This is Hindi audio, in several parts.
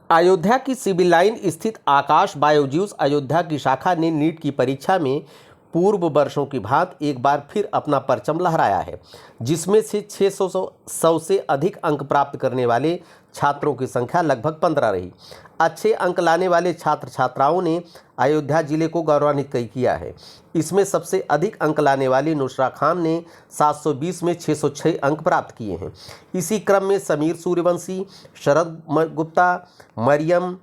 अयोध्या की सिविल लाइन स्थित आकाश बायोज्यूस अयोध्या की शाखा ने नीट की परीक्षा में पूर्व वर्षों की भांति एक बार फिर अपना परचम लहराया है, जिसमें से 600 से अधिक अंक प्राप्त करने वाले छात्रों की संख्या लगभग 15 रही। अच्छे अंक लाने वाले छात्र छात्राओं ने अयोध्या जिले को गौरवान्वित किया है। इसमें सबसे अधिक अंक लाने वाली नुसरा खान ने 720 में 606 अंक प्राप्त किए हैं। इसी क्रम में समीर सूर्यवंशी, शरद गुप्ता, मरियम,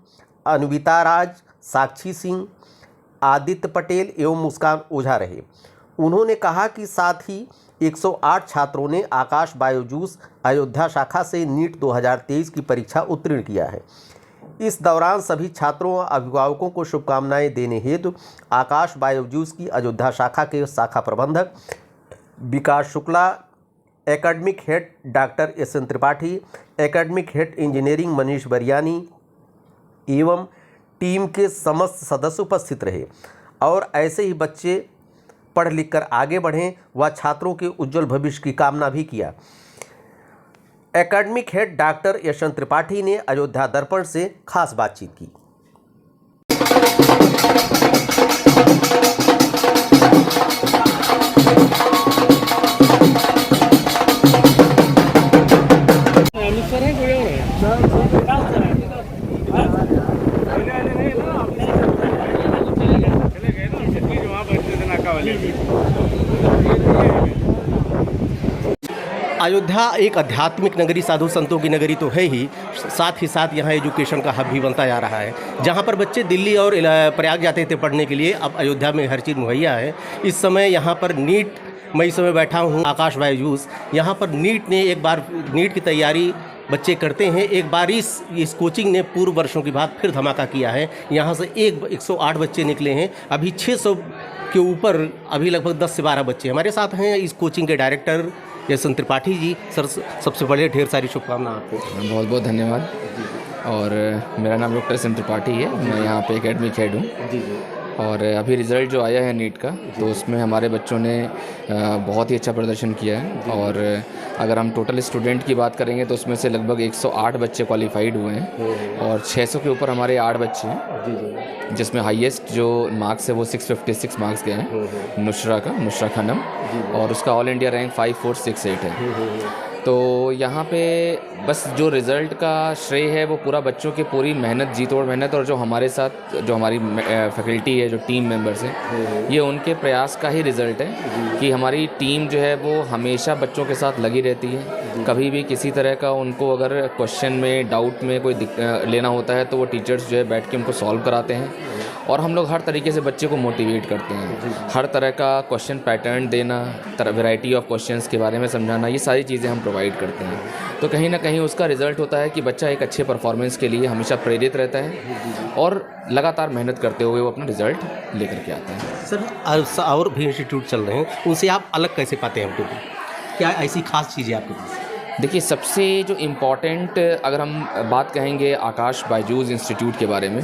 अन्विता राज, साक्षी सिंह, आदित्य पटेल एवं मुस्कान ओझा रहे। उन्होंने कहा कि साथ ही 108 छात्रों ने आकाश बायोजूस अयोध्या शाखा से नीट 2023 की परीक्षा उत्तीर्ण किया है। इस दौरान सभी छात्रों व अभिभावकों को शुभकामनाएं देने हेतु आकाश बायोजूस की अयोध्या शाखा के शाखा प्रबंधक Vikas Shukla, academic head doctor S N. Tripathi, academic head engineering Manish Bariyani एवं टीम के समस्त सदस्य उपस्थित रहे और ऐसे ही बच्चे पढ़ लिख कर आगे बढ़ें व छात्रों के उज्जवल भविष्य की कामना भी किया। Academic head doctor S N. Tripathi ने अयोध्या दर्पण से खास बातचीत की। अयोध्या एक आध्यात्मिक नगरी, साधु संतों की नगरी तो है ही, साथ ही साथ यहाँ एजुकेशन का हब भी बनता जा रहा है। जहाँ पर बच्चे दिल्ली और प्रयाग जाते थे पढ़ने के लिए, अब अयोध्या में हर चीज़ मुहैया है। इस समय यहाँ पर नीट, मैं इस समय बैठा हूँ आकाश बायोजूस, यहाँ पर नीट ने एक बार नीट की तैयारी बच्चे करते हैं। एक बार इस कोचिंग ने पूर्व वर्षों की बात फिर धमाका किया है। यहाँ से 108 बच्चे निकले हैं। अभी 600 के ऊपर अभी लगभग 10 से 12 बच्चे हमारे साथ हैं। इस कोचिंग के director SN. Tripathi ji, sir सबसे पहले ढेर सारी शुभकामनाएं आपको। बहुत बहुत धन्यवाद। और मेरा नाम डॉक्टर एस.एन. त्रिपाठी है, मैं यहाँ पे एकेडमिक हेड हूँ। और अभी रिज़ल्ट जो आया है नीट का, तो उसमें हमारे बच्चों ने बहुत ही अच्छा प्रदर्शन किया है। और अगर हम टोटल स्टूडेंट की बात करेंगे तो उसमें से लगभग 108 बच्चे क्वालिफाइड हुए हैं और 600 के ऊपर हमारे 8 बच्चे हैं, जिसमें हाईएस्ट जो मार्क्स है वो 656 मार्क्स गए हैं नुसरा खानम, और उसका ऑल इंडिया रैंक 5468 है। तो यहाँ पे बस जो रिज़ल्ट का श्रेय है वो पूरा बच्चों के पूरी मेहनत, जी तोड़ मेहनत, और जो हमारे साथ जो हमारी फैकल्टी है, जो टीम मेंबर्स हैं, ये उनके प्रयास का ही रिज़ल्ट है कि हमारी टीम जो है वो हमेशा बच्चों के साथ लगी रहती है। कभी भी किसी तरह का उनको अगर क्वेश्चन में, डाउट में कोई लेना होता है तो वो टीचर्स जो है बैठ के उनको सॉल्व कराते हैं। और हम लोग हर तरीके से बच्चे को मोटिवेट करते हैं, हर तरह का क्वेश्चन पैटर्न देना, वैरायटी ऑफ क्वेश्चंस के बारे में समझाना, ये सारी चीज़ें हम प्रोवाइड करते हैं। तो कहीं ना कहीं उसका रिज़ल्ट होता है कि बच्चा एक अच्छे परफॉर्मेंस के लिए हमेशा प्रेरित रहता है और लगातार मेहनत करते हुए वो अपना रिज़ल्ट लेकर के आता है। सर, और भी इंस्टीट्यूट चल रहे हैं, उनसे आप अलग कैसे पाते हैं हमको? क्या ऐसी खास चीज़ें आपके पास? देखिए, सबसे जो इम्पॉर्टेंट अगर हम बात कहेंगे आकाश बायजूस इंस्टीट्यूट के बारे में,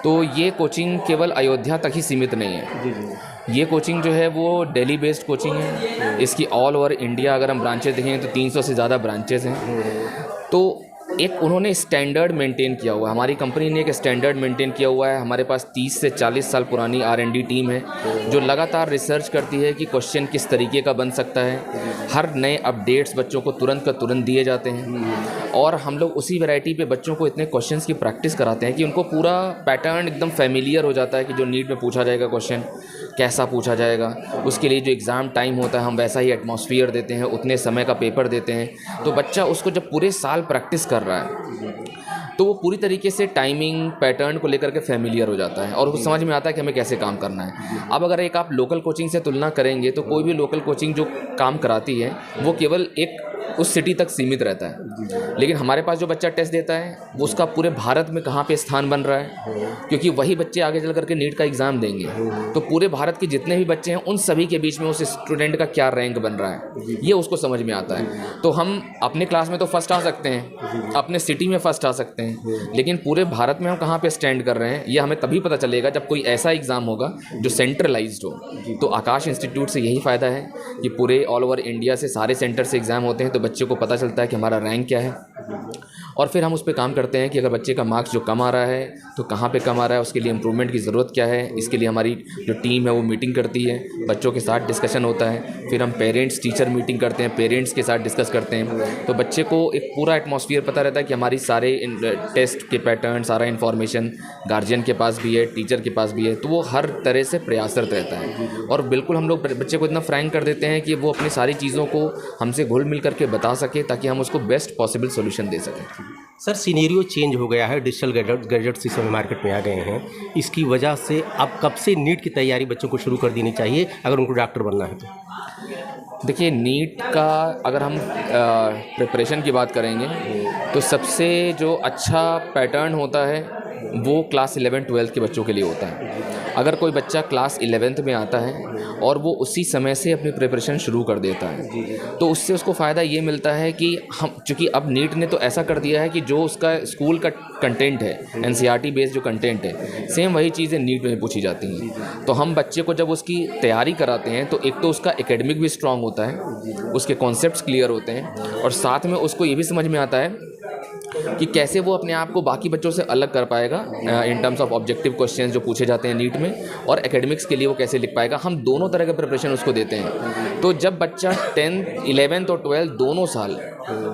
तो ये कोचिंग केवल अयोध्या तक ही सीमित नहीं है। ये कोचिंग जो है वो दिल्ली बेस्ड कोचिंग है। इसकी ऑल ओवर इंडिया अगर हम ब्रांचेस देखेंगे तो 300 से ज़्यादा ब्रांचेस हैं। तो एक उन्होंने स्टैंडर्ड मेंटेन किया हुआ है, हमारी कंपनी ने एक स्टैंडर्ड मेंटेन किया हुआ है। हमारे पास 30 से 40 साल पुरानी R&D टीम है जो लगातार रिसर्च करती है कि क्वेश्चन किस तरीके का बन सकता है। हर नए अपडेट्स बच्चों को तुरंत का तुरंत दिए जाते हैं और हम लोग उसी वैरायटी पे बच्चों को इतने क्वेश्चंस की प्रैक्टिस कराते हैं कि उनको पूरा पैटर्न एकदम फेमिलियर हो जाता है कि जो नीट में पूछा जाएगा क्वेश्चन कैसा पूछा जाएगा। उसके लिए जो एग्ज़ाम टाइम होता है हम वैसा ही एटमॉस्फेयर देते हैं, उतने समय का पेपर देते हैं। तो बच्चा उसको जब पूरे साल प्रैक्टिस कर रहा है तो वो पूरी तरीके से टाइमिंग पैटर्न को लेकर के फेमिलियर हो जाता है और उसको समझ में आता है कि हमें कैसे काम करना है। अब अगर एक आप लोकल कोचिंग से तुलना करेंगे तो कोई भी लोकल कोचिंग जो काम कराती है वो केवल एक उस सिटी तक सीमित रहता है, लेकिन हमारे पास जो बच्चा टेस्ट देता है वो उसका पूरे भारत में कहाँ पे स्थान बन रहा है, क्योंकि वही बच्चे आगे चल करके नीट का एग्ज़ाम देंगे। तो पूरे भारत के जितने भी बच्चे हैं उन सभी के बीच में उस स्टूडेंट का क्या रैंक बन रहा है ये उसको समझ में आता है। तो हम अपने क्लास में तो फर्स्ट आ सकते हैं, अपने सिटी में फर्स्ट आ सकते हैं, लेकिन पूरे भारत में हम कहाँ पे स्टैंड कर रहे हैं ये हमें तभी पता चलेगा जब कोई ऐसा एग्ज़ाम होगा जो सेंट्रलाइज्ड हो। तो आकाश इंस्टीट्यूट से यही फ़ायदा है कि पूरे ऑल ओवर इंडिया से सारे सेंटर से एग्ज़ाम होते हैं तो बच्चे को पता चलता है कि हमारा रैंक क्या है और फिर हम उस पर काम करते हैं कि अगर बच्चे का मार्क्स जो कम आ रहा है तो कहाँ पे कम आ रहा है, उसके लिए इम्प्रूवमेंट की ज़रूरत क्या है। इसके लिए हमारी जो टीम है वो मीटिंग करती है, बच्चों के साथ डिस्कशन होता है, फिर हम पेरेंट्स टीचर मीटिंग करते हैं, पेरेंट्स के साथ डिस्कस करते हैं। तो बच्चे को एक पूरा एटमॉस्फेयर पता रहता है कि हमारी सारे टेस्ट के पैटर्न, सारा इन्फॉर्मेशन गार्जियन के पास भी है, टीचर के पास भी है, तो वो हर तरह से प्रयासरत रहता है। और बिल्कुल हम लोग बच्चे को इतना फ्रैंक कर देते हैं कि वो अपनी सारी चीज़ों को हमसे घुल मिल करके बता सके, ताकि हम उसको बेस्ट पॉसिबल सोल्यूशन दे सकें। सर, सिनेरियो चेंज हो गया है, डिजिटल गैजेट्स इस समय मार्केट में आ गए हैं। इसकी वजह से अब कब से नीट की तैयारी बच्चों को शुरू कर देनी चाहिए अगर उनको डॉक्टर बनना है तो? देखिए, नीट का अगर हम प्रिपरेशन की बात करेंगे तो सबसे जो अच्छा पैटर्न होता है वो क्लास 11-12 के बच्चों के लिए होता है। अगर कोई बच्चा क्लास 11th में आता है और वो उसी समय से अपनी प्रिपरेशन शुरू कर देता है तो उससे उसको फ़ायदा ये मिलता है कि हम, चूँकि अब नीट ने तो ऐसा कर दिया है कि जो उसका स्कूल का कंटेंट है, NCERT बेस्ड जो कंटेंट है, सेम वही चीज़ें नीट में पूछी जाती हैं। तो हम बच्चे को जब उसकी तैयारी कराते हैं तो एक तो उसका एकेडमिक भी स्ट्रांग होता है, उसके कॉन्सेप्ट्स क्लियर होते हैं, और साथ में उसको ये भी समझ में आता है कि कैसे वो अपने आप को बाकी बच्चों से अलग कर पाएगा in terms of objective questions जो पूछे जाते हैं नीट में, और एकेडमिक्स के लिए वो कैसे लिख पाएगा। हम दोनों तरह का प्रिपरेशन उसको देते हैं। तो जब बच्चा 10th, 11th और 12th दोनों साल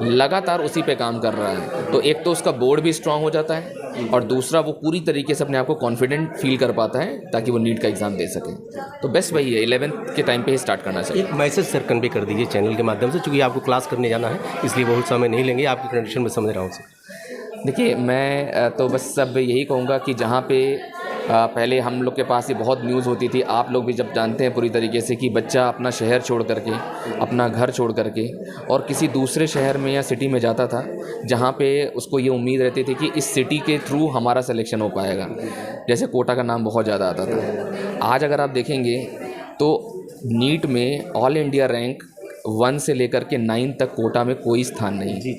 लगातार उसी पे काम कर रहा है तो एक तो उसका बोर्ड भी स्ट्रांग हो जाता है और दूसरा वो पूरी तरीके से अपने आप को कॉन्फिडेंट फील कर पाता है ताकि वो नीट का एग्ज़ाम दे सके। तो बेस्ट वही है, 11th के टाइम पे ही स्टार्ट करना चाहिए। एक मैसेज सर कन्वे कर दीजिए चैनल के माध्यम से, चूँकि आपको क्लास करने जाना है इसलिए बहुत समय नहीं लेंगे, आपकी कंडीशन में समझ रहा हूँ सर। देखिए, मैं तो बस सब यही कहूँगा कि जहाँ पे पहले हम लोग के पास ये बहुत न्यूज़ होती थी, आप लोग भी जब जानते हैं पूरी तरीके से कि बच्चा अपना शहर छोड़ करके, अपना घर छोड़ करके और किसी दूसरे शहर में या सिटी में जाता था जहाँ पे उसको ये उम्मीद रहती थी कि इस सिटी के थ्रू हमारा सिलेक्शन हो पाएगा। जैसे कोटा का नाम बहुत ज़्यादा आता था। आज अगर आप देखेंगे तो नीट में ऑल इंडिया रैंक 1 से लेकर के 9 तक कोटा में कोई स्थान नहीं,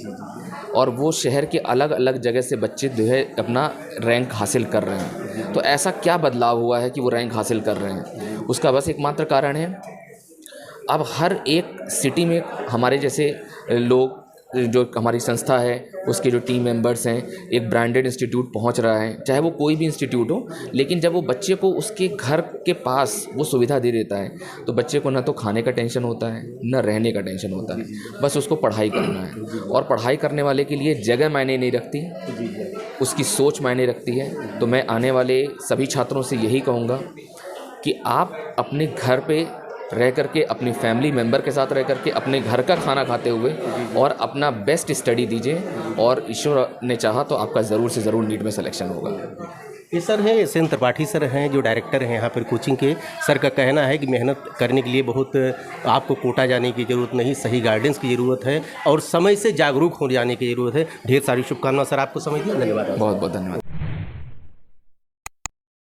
और वो शहर के अलग अलग जगह से बच्चे जो है अपना रैंक हासिल कर रहे हैं। तो ऐसा क्या बदलाव हुआ है कि वो रैंक हासिल कर रहे हैं? उसका बस एकमात्र कारण है, अब हर एक सिटी में हमारे जैसे लोग, जो हमारी संस्था है उसके जो टीम मेंबर्स हैं, एक ब्रांडेड इंस्टीट्यूट पहुंच रहा है, चाहे वो कोई भी इंस्टीट्यूट हो, लेकिन जब वो बच्चे को उसके घर के पास वो सुविधा दे देता है तो बच्चे को ना तो खाने का टेंशन होता है, ना रहने का टेंशन होता है, बस उसको पढ़ाई करना है। और पढ़ाई करने वाले के लिए जगह मायने नहीं रखती, उसकी सोच मायने रखती है। तो मैं आने वाले सभी छात्रों से यही कहूँगा कि आप अपने घर पे रह करके, अपनी फैमिली मेंबर के साथ रह करके, अपने घर का खाना खाते हुए और अपना बेस्ट स्टडी दीजिए, और ईश्वर ने चाहा तो आपका ज़रूर से ज़रूर नीट में सिलेक्शन होगा। ये सर है एस.एन. त्रिपाठी सर हैं, जो डायरेक्टर हैं यहाँ पर कोचिंग के। सर का कहना है कि मेहनत करने के लिए बहुत आपको कोटा जाने की ज़रूरत नहीं, सही गाइडेंस की ज़रूरत है और समय से जागरूक हो जाने की ज़रूरत है। ढेर सारी शुभकामनाएं सर, आपको समय दिया, धन्यवाद। बहुत बहुत धन्यवाद।